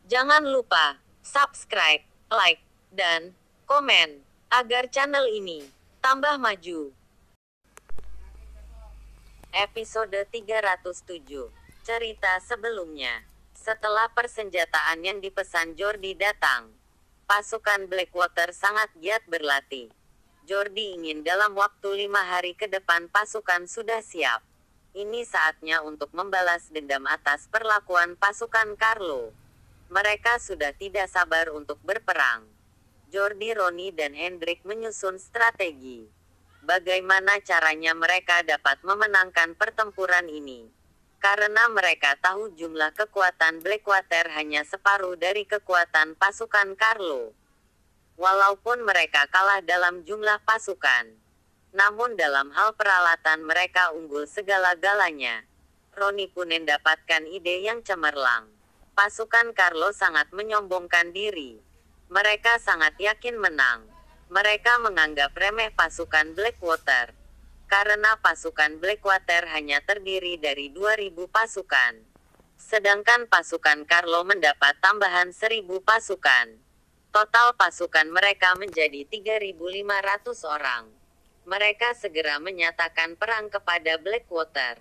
Jangan lupa subscribe, like, dan komen agar channel ini tambah maju. Episode 307. Cerita sebelumnya. Setelah persenjataan yang dipesan Jordi datang, pasukan Blackwater sangat giat berlatih. Jordi ingin dalam waktu 5 hari ke depan pasukan sudah siap. Ini saatnya untuk membalas dendam atas perlakuan pasukan Carlo. Mereka sudah tidak sabar untuk berperang. Jordi, Ronnie, dan Hendrik menyusun strategi. Bagaimana caranya mereka dapat memenangkan pertempuran ini? Karena mereka tahu jumlah kekuatan Blackwater hanya separuh dari kekuatan pasukan Carlo. Walaupun mereka kalah dalam jumlah pasukan, namun dalam hal peralatan mereka unggul segala-galanya. Ronnie pun mendapatkan ide yang cemerlang. Pasukan Carlo sangat menyombongkan diri. Mereka sangat yakin menang. Mereka menganggap remeh pasukan Blackwater. Karena pasukan Blackwater hanya terdiri dari 2.000 pasukan. Sedangkan pasukan Carlo mendapat tambahan 1.000 pasukan. Total pasukan mereka menjadi 3.500 orang. Mereka segera menyatakan perang kepada Blackwater.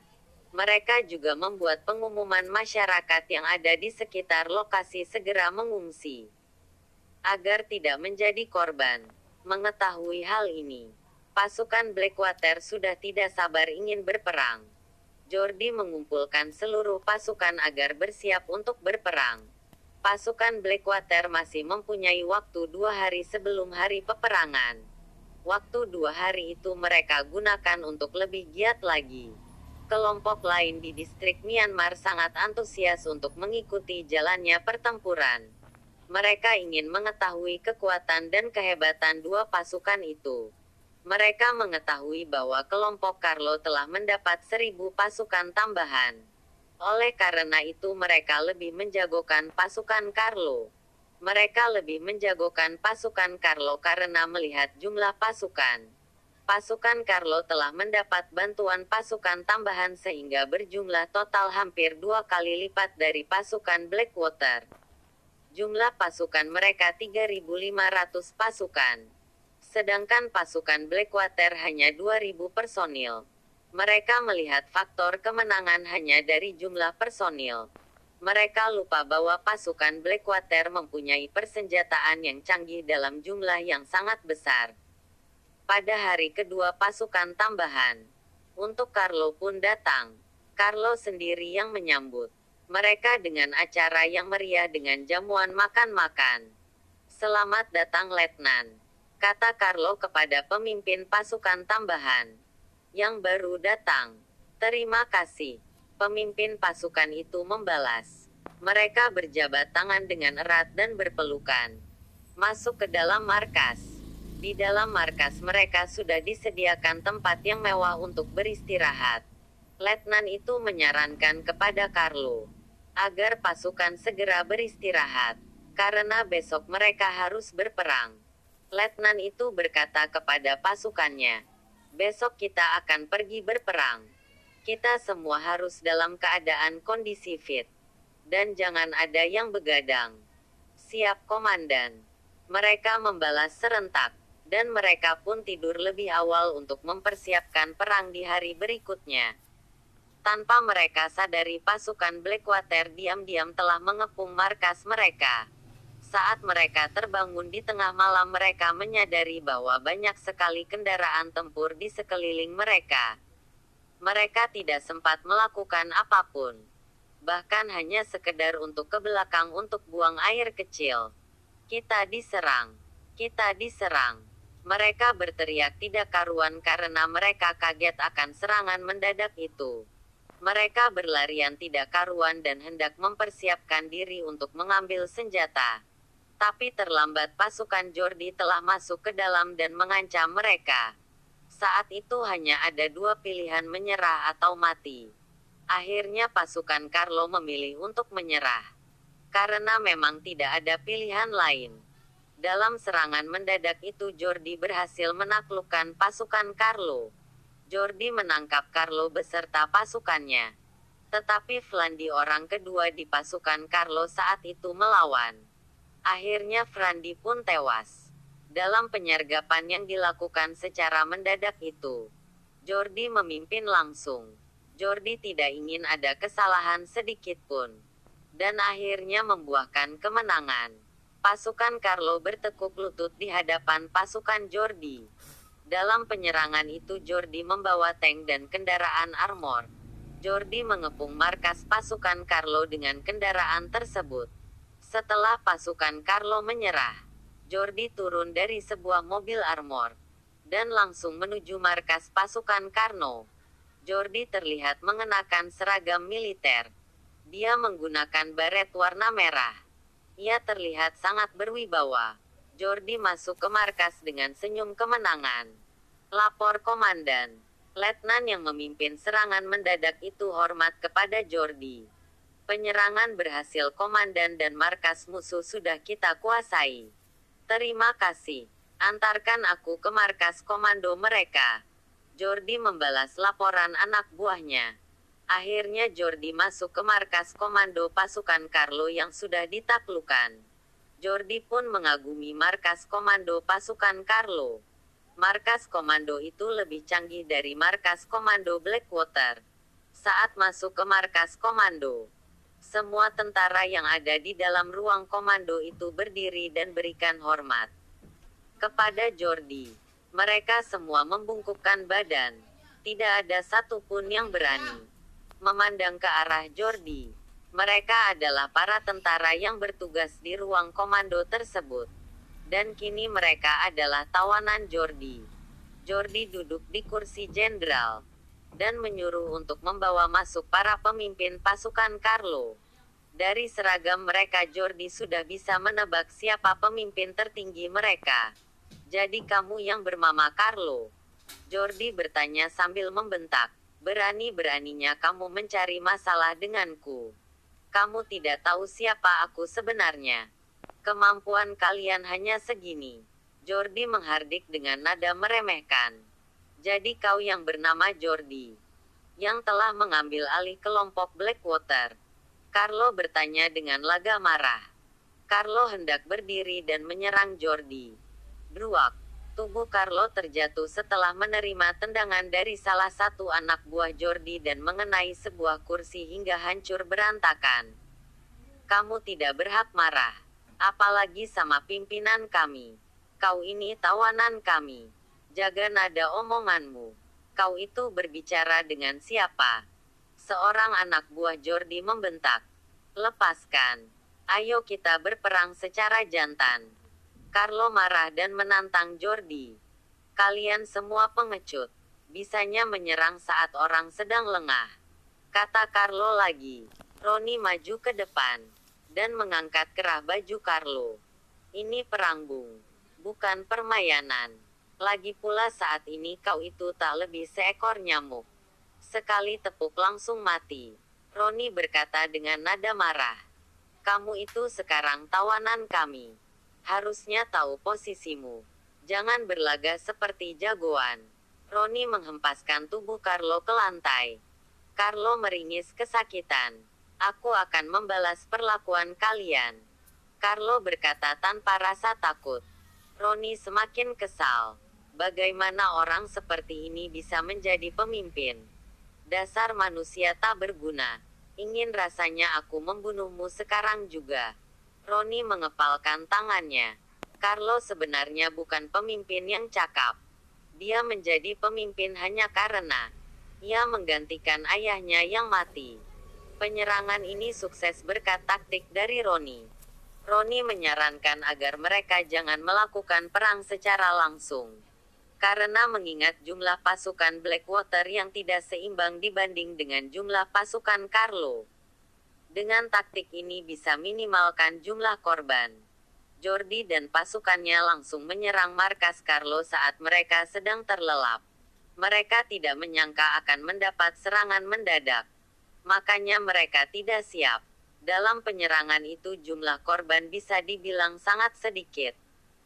Mereka juga membuat pengumuman masyarakat yang ada di sekitar lokasi segera mengungsi. Agar tidak menjadi korban. Mengetahui hal ini, pasukan Blackwater sudah tidak sabar ingin berperang. Jordi mengumpulkan seluruh pasukan agar bersiap untuk berperang. Pasukan Blackwater masih mempunyai waktu 2 hari sebelum hari peperangan. Waktu 2 hari itu mereka gunakan untuk lebih giat lagi. Kelompok lain di distrik Myanmar sangat antusias untuk mengikuti jalannya pertempuran. Mereka ingin mengetahui kekuatan dan kehebatan dua pasukan itu. Mereka mengetahui bahwa kelompok Carlo telah mendapat 1.000 pasukan tambahan. Oleh karena itu mereka lebih menjagokan pasukan Carlo. Mereka lebih menjagokan pasukan Carlo karena melihat jumlah pasukan. Pasukan Carlo telah mendapat bantuan pasukan tambahan sehingga berjumlah total hampir 2 kali lipat dari pasukan Blackwater. Jumlah pasukan mereka 3.500 pasukan. Sedangkan pasukan Blackwater hanya 2.000 personil. Mereka melihat faktor kemenangan hanya dari jumlah personil. Mereka lupa bahwa pasukan Blackwater mempunyai persenjataan yang canggih dalam jumlah yang sangat besar. Pada hari kedua pasukan tambahan untuk Carlo pun datang. Carlo sendiri yang menyambut mereka dengan acara yang meriah dengan jamuan makan-makan. "Selamat datang Letnan," kata Carlo kepada pemimpin pasukan tambahan yang baru datang. "Terima kasih." Pemimpin pasukan itu membalas. Mereka berjabat tangan dengan erat dan berpelukan. Masuk ke dalam markas. Di dalam markas mereka sudah disediakan tempat yang mewah untuk beristirahat. Letnan itu menyarankan kepada Carlo agar pasukan segera beristirahat, karena besok mereka harus berperang. Letnan itu berkata kepada pasukannya, "Besok kita akan pergi berperang. Kita semua harus dalam keadaan kondisi fit. Dan jangan ada yang begadang." "Siap, Komandan." Mereka membalas serentak. Dan mereka pun tidur lebih awal untuk mempersiapkan perang di hari berikutnya. Tanpa mereka sadari pasukan Blackwater diam-diam telah mengepung markas mereka. Saat mereka terbangun di tengah malam mereka menyadari bahwa banyak sekali kendaraan tempur di sekeliling mereka. Mereka tidak sempat melakukan apapun. Bahkan hanya sekedar untuk ke belakang untuk buang air kecil. "Kita diserang! Kita diserang!" Mereka berteriak tidak karuan karena mereka kaget akan serangan mendadak itu. Mereka berlarian tidak karuan dan hendak mempersiapkan diri untuk mengambil senjata. Tapi terlambat pasukan Jordi telah masuk ke dalam dan mengancam mereka. Saat itu hanya ada 2 pilihan, menyerah atau mati. Akhirnya pasukan Carlo memilih untuk menyerah. Karena memang tidak ada pilihan lain. Dalam serangan mendadak itu Jordi berhasil menaklukkan pasukan Carlo. Jordi menangkap Carlo beserta pasukannya. Tetapi Flandi orang kedua di pasukan Carlo saat itu melawan. Akhirnya Flandi pun tewas. Dalam penyergapan yang dilakukan secara mendadak itu, Jordi memimpin langsung. Jordi tidak ingin ada kesalahan sedikit pun. Dan akhirnya membuahkan kemenangan. Pasukan Carlo bertekuk lutut di hadapan pasukan Jordi. Dalam penyerangan itu Jordi membawa tank dan kendaraan armor. Jordi mengepung markas pasukan Carlo dengan kendaraan tersebut. Setelah pasukan Carlo menyerah, Jordi turun dari sebuah mobil armor dan langsung menuju markas pasukan Carlo. Jordi terlihat mengenakan seragam militer. Dia menggunakan baret warna merah. Ia terlihat sangat berwibawa. Jordi masuk ke markas dengan senyum kemenangan. Lapor komandan. Letnan yang memimpin serangan mendadak itu hormat kepada Jordi. Penyerangan berhasil komandan dan markas musuh sudah kita kuasai. Terima kasih. Antarkan aku ke markas komando mereka. Jordi membalas laporan anak buahnya. Akhirnya Jordi masuk ke markas komando pasukan Carlo yang sudah ditaklukkan. Jordi pun mengagumi markas komando pasukan Carlo. Markas komando itu lebih canggih dari markas komando Blackwater. Saat masuk ke markas komando, semua tentara yang ada di dalam ruang komando itu berdiri dan berikan hormat kepada Jordi. Mereka semua membungkukkan badan. Tidak ada satupun yang berani memandang ke arah Jordi. Mereka adalah para tentara yang bertugas di ruang komando tersebut. Dan kini mereka adalah tawanan Jordi. Jordi duduk di kursi jenderal dan menyuruh untuk membawa masuk para pemimpin pasukan Carlo. Dari seragam mereka Jordi sudah bisa menebak siapa pemimpin tertinggi mereka. Jadi kamu yang bernama Carlo? Jordi bertanya sambil membentak. Berani-beraninya kamu mencari masalah denganku. Kamu tidak tahu siapa aku sebenarnya. Kemampuan kalian hanya segini. Jordi menghardik dengan nada meremehkan. Jadi kau yang bernama Jordi, yang telah mengambil alih kelompok Blackwater? Carlo bertanya dengan laga marah. Carlo hendak berdiri dan menyerang Jordi. Bruak. Tubuh Carlo terjatuh setelah menerima tendangan dari salah satu anak buah Jordi dan mengenai sebuah kursi hingga hancur berantakan. Kamu tidak berhak marah. Apalagi sama pimpinan kami. Kau ini tawanan kami. Jaga nada omonganmu. Kau itu berbicara dengan siapa? Seorang anak buah Jordi membentak. Lepaskan. Ayo kita berperang secara jantan. Carlo marah dan menantang Jordi. Kalian semua pengecut. Bisanya menyerang saat orang sedang lengah. Kata Carlo lagi. Roni maju ke depan dan mengangkat kerah baju Carlo. Ini perang bung, bukan permainan. Lagi pula saat ini kau itu tak lebih seekor nyamuk. Sekali tepuk langsung mati. Roni berkata dengan nada marah. Kamu itu sekarang tawanan kami. Harusnya tahu posisimu. Jangan berlaga seperti jagoan. Roni menghempaskan tubuh Carlo ke lantai. Carlo meringis kesakitan. Aku akan membalas perlakuan kalian. Carlo berkata tanpa rasa takut. Roni semakin kesal. Bagaimana orang seperti ini bisa menjadi pemimpin? Dasar manusia tak berguna. Ingin rasanya aku membunuhmu sekarang juga. Roni mengepalkan tangannya. Carlo sebenarnya bukan pemimpin yang cakap. Dia menjadi pemimpin hanya karena ia menggantikan ayahnya yang mati. Penyerangan ini sukses berkat taktik dari Roni. Roni menyarankan agar mereka jangan melakukan perang secara langsung. Karena mengingat jumlah pasukan Blackwater yang tidak seimbang dibanding dengan jumlah pasukan Carlo. Dengan taktik ini bisa minimalkan jumlah korban. Jordi dan pasukannya langsung menyerang markas Carlo saat mereka sedang terlelap. Mereka tidak menyangka akan mendapat serangan mendadak. Makanya mereka tidak siap. Dalam penyerangan itu jumlah korban bisa dibilang sangat sedikit.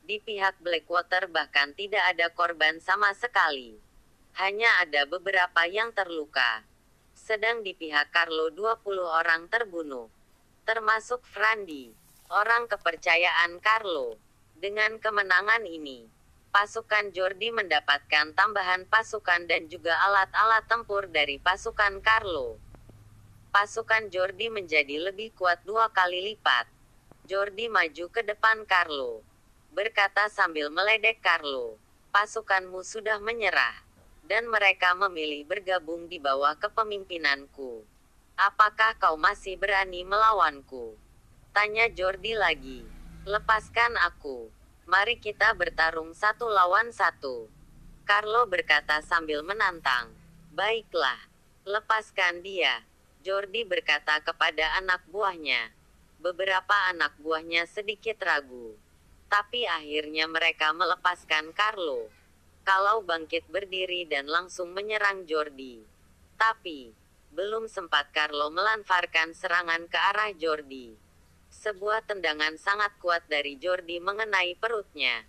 Di pihak Blackwater bahkan tidak ada korban sama sekali. Hanya ada beberapa yang terluka. Sedang di pihak Carlo 20 orang terbunuh, termasuk Frandi, orang kepercayaan Carlo. Dengan kemenangan ini, pasukan Jordi mendapatkan tambahan pasukan dan juga alat-alat tempur dari pasukan Carlo. Pasukan Jordi menjadi lebih kuat 2 kali lipat. Jordi maju ke depan Carlo, berkata sambil meledek Carlo, "Pasukanmu sudah menyerah, dan mereka memilih bergabung di bawah kepemimpinanku. Apakah kau masih berani melawanku?" Tanya Jordi lagi. "Lepaskan aku. Mari kita bertarung 1 lawan 1." Carlo berkata sambil menantang. "Baiklah, lepaskan dia." Jordi berkata kepada anak buahnya. Beberapa anak buahnya sedikit ragu, tapi akhirnya mereka melepaskan Carlo. Kalau bangkit berdiri dan langsung menyerang Jordi. Tapi, belum sempat Carlo melancarkan serangan ke arah Jordi, sebuah tendangan sangat kuat dari Jordi mengenai perutnya.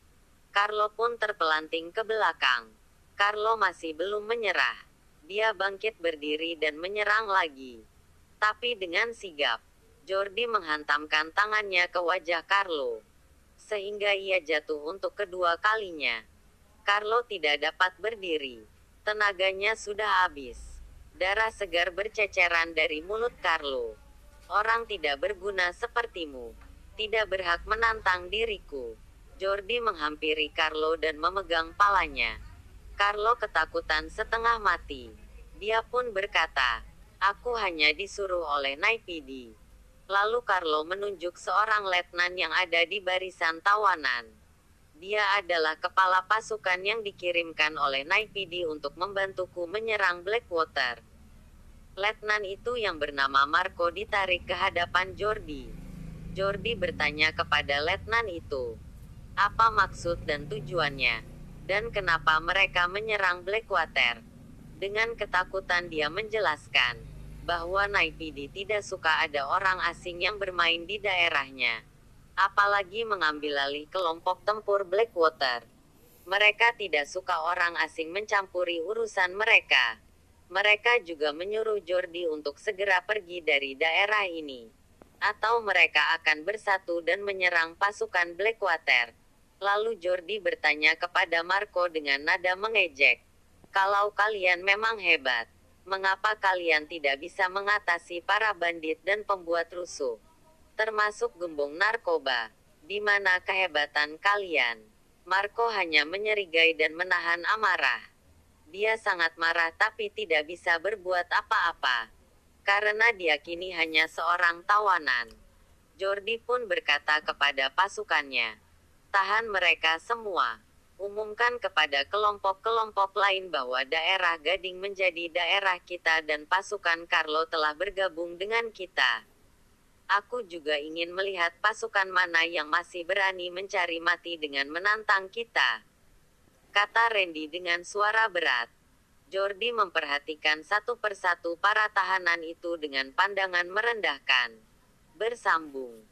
Carlo pun terpelanting ke belakang. Carlo masih belum menyerah. Dia bangkit berdiri dan menyerang lagi. Tapi dengan sigap, Jordi menghantamkan tangannya ke wajah Carlo, sehingga ia jatuh untuk kedua kalinya. Carlo tidak dapat berdiri. Tenaganya sudah habis. Darah segar berceceran dari mulut Carlo. "Orang tidak berguna sepertimu tidak berhak menantang diriku." Jordi menghampiri Carlo dan memegang palanya. Carlo ketakutan setengah mati. Dia pun berkata, "Aku hanya disuruh oleh Naipidi." Lalu Carlo menunjuk seorang letnan yang ada di barisan tawanan. Dia adalah kepala pasukan yang dikirimkan oleh Naipidi untuk membantuku menyerang Blackwater. Letnan itu yang bernama Marco ditarik ke hadapan Jordi. Jordi bertanya kepada letnan itu, apa maksud dan tujuannya, dan kenapa mereka menyerang Blackwater. Dengan ketakutan dia menjelaskan bahwa Naipidi tidak suka ada orang asing yang bermain di daerahnya, apalagi mengambil alih kelompok tempur Blackwater. Mereka tidak suka orang asing mencampuri urusan mereka. Mereka juga menyuruh Jordi untuk segera pergi dari daerah ini, atau mereka akan bersatu dan menyerang pasukan Blackwater. Lalu Jordi bertanya kepada Marco dengan nada mengejek, "Kalau kalian memang hebat, mengapa kalian tidak bisa mengatasi para bandit dan pembuat rusuh, termasuk gembong narkoba? Di mana kehebatan kalian?" Marco hanya menyerigai dan menahan amarah. Dia sangat marah tapi tidak bisa berbuat apa-apa, karena dia kini hanya seorang tawanan. Jordi pun berkata kepada pasukannya, "Tahan mereka semua. Umumkan kepada kelompok-kelompok lain bahwa daerah Gading menjadi daerah kita dan pasukan Carlo telah bergabung dengan kita. Aku juga ingin melihat pasukan mana yang masih berani mencari mati dengan menantang kita," kata Randy dengan suara berat. Jordi memperhatikan satu persatu para tahanan itu dengan pandangan merendahkan. Bersambung.